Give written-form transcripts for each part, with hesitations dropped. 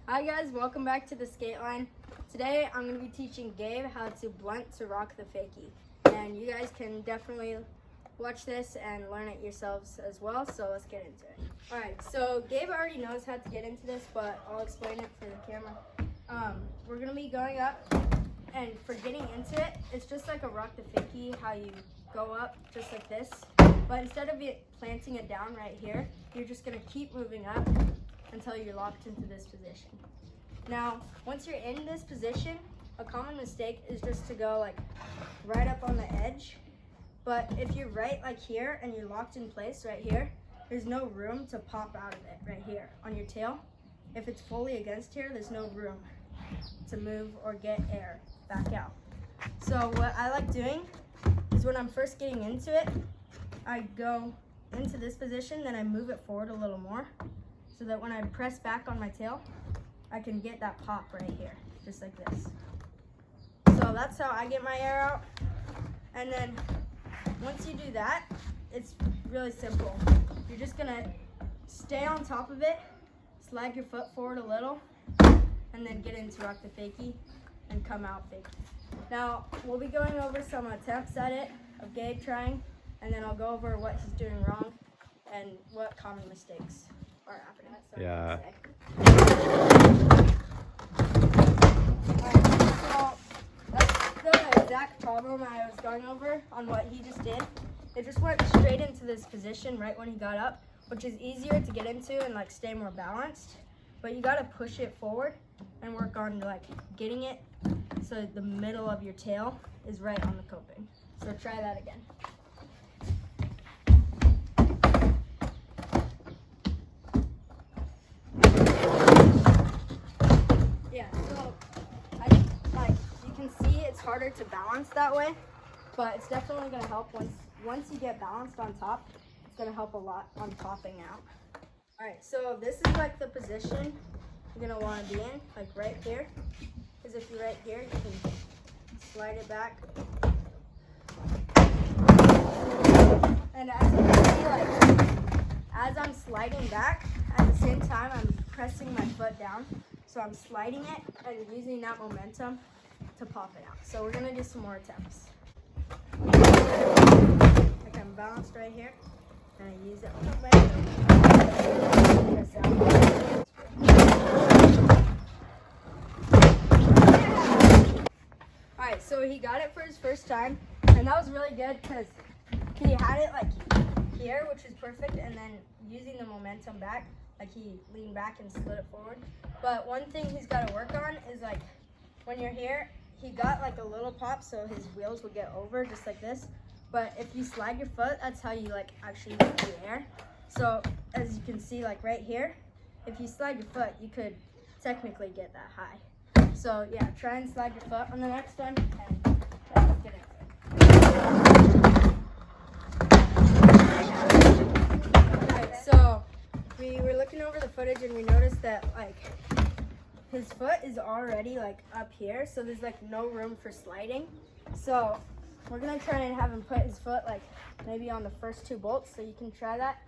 Hi guys, welcome back to the skate line. Today I'm going to be teaching Gabe how to blunt to rock the fakie. And you guys can definitely watch this and learn it yourselves as well, so let's get into it. Alright, so Gabe already knows how to get into this, but I'll explain it for the camera. We're going to be going up, and for getting into it, it's just like a rock the fakie, how you go up just like this. But instead of it planting it down right here, you're just going to keep moving up until you're locked into this position. Now, once you're in this position, a common mistake is just to go like right up on the edge. But if you're right like here and you're locked in place right here, there's no room to pop out of it right here on your tail. If it's fully against here, there's no room to move or get air back out. So what I like doing is when I'm first getting into it, I go into this position, then I move it forward a little more, so that when I press back on my tail, I can get that pop right here, just like this. So that's how I get my air out. And then once you do that, it's really simple. You're just gonna stay on top of it, slide your foot forward a little, and then get into rock the fakie and come out fakie. Now, we'll be going over some attempts at it of Gabe trying, and then I'll go over what he's doing wrong and what common mistakes are happening. Yeah. Alright, so that's the exact problem I was going over on what he just did. It just went straight into this position right when he got up, which is easier to get into and like stay more balanced. But you gotta push it forward and work on like getting it so the middle of your tail is right on the coping. So try that again. Yeah, so I think like you can see it's harder to balance that way, but it's definitely gonna help once you get balanced on top. It's gonna help a lot on popping out. All right, so this is like the position you're gonna want to be in, like right here. Because if you're right here, you can slide it back. And as you can see, like as I'm sliding back, at the same time I'm pressing my foot down. So I'm sliding it and using that momentum to pop it out. So we're gonna do some more attempts. Like I'm balanced right here, and I use that momentum. Press out. All right, so he got it for his first time, and that was really good because he had it like here, which is perfect, and then using the momentum back, like he leaned back and slid it forward. But one thing he's got to work on is like when you're here, he got like a little pop so his wheels would get over just like this. But if you slide your foot, that's how you like actually get the air. So as you can see, like right here, if you slide your foot, you could technically get that high. So yeah, try and slide your foot on the next one and let's get it. Alright, so we were looking over the footage and we noticed that like his foot is already like up here, so there's like no room for sliding. So we're gonna try and have him put his foot like maybe on the first two bolts, so you can try that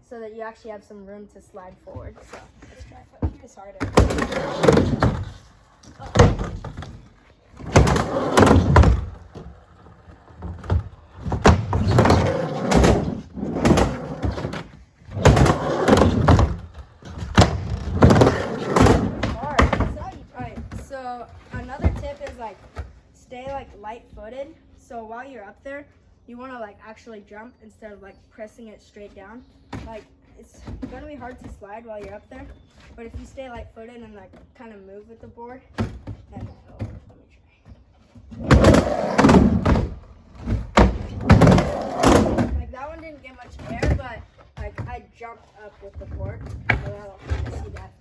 so that you actually have some room to slide forward. So let's try it. It's harder. So another tip is like stay like light-footed. So while you're up there, you want to like actually jump instead of like pressing it straight down. Like it's gonna be hard to slide while you're up there, but if you stay light-footed and like kind of move with the board, then let me try. Like that one didn't get much air, but like I jumped up with the board. So that'll see that.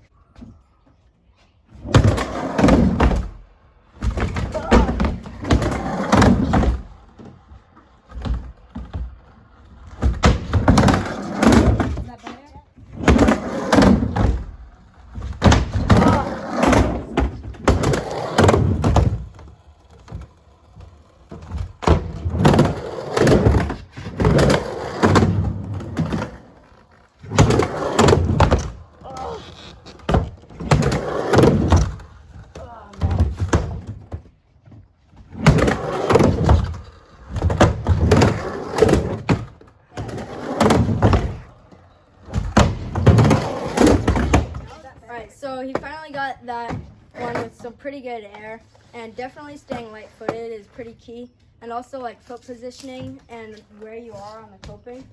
Alright, so he finally got that one with some pretty good air, and definitely staying light-footed is pretty key, and also like foot positioning and where you are on the coping.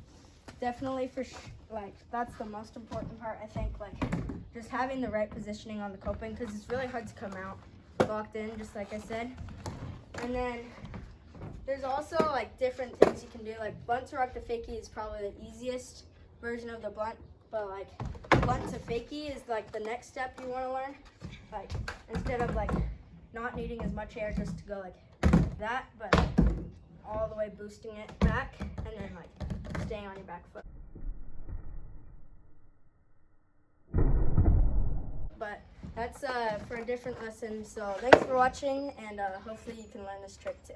Definitely that's the most important part, I think, like just having the right positioning on the coping, because it's really hard to come out locked in, just like I said. And then there's also like different things you can do, like blunt to rock the fakie is probably the easiest version of the blunt, but like blunt to fakie is like the next step you want to learn. Like instead of like not needing as much air just to go like that, but all the way boosting it back and then like staying on your back foot. But that's for a different lesson. So thanks for watching, and hopefully you can learn this trick too.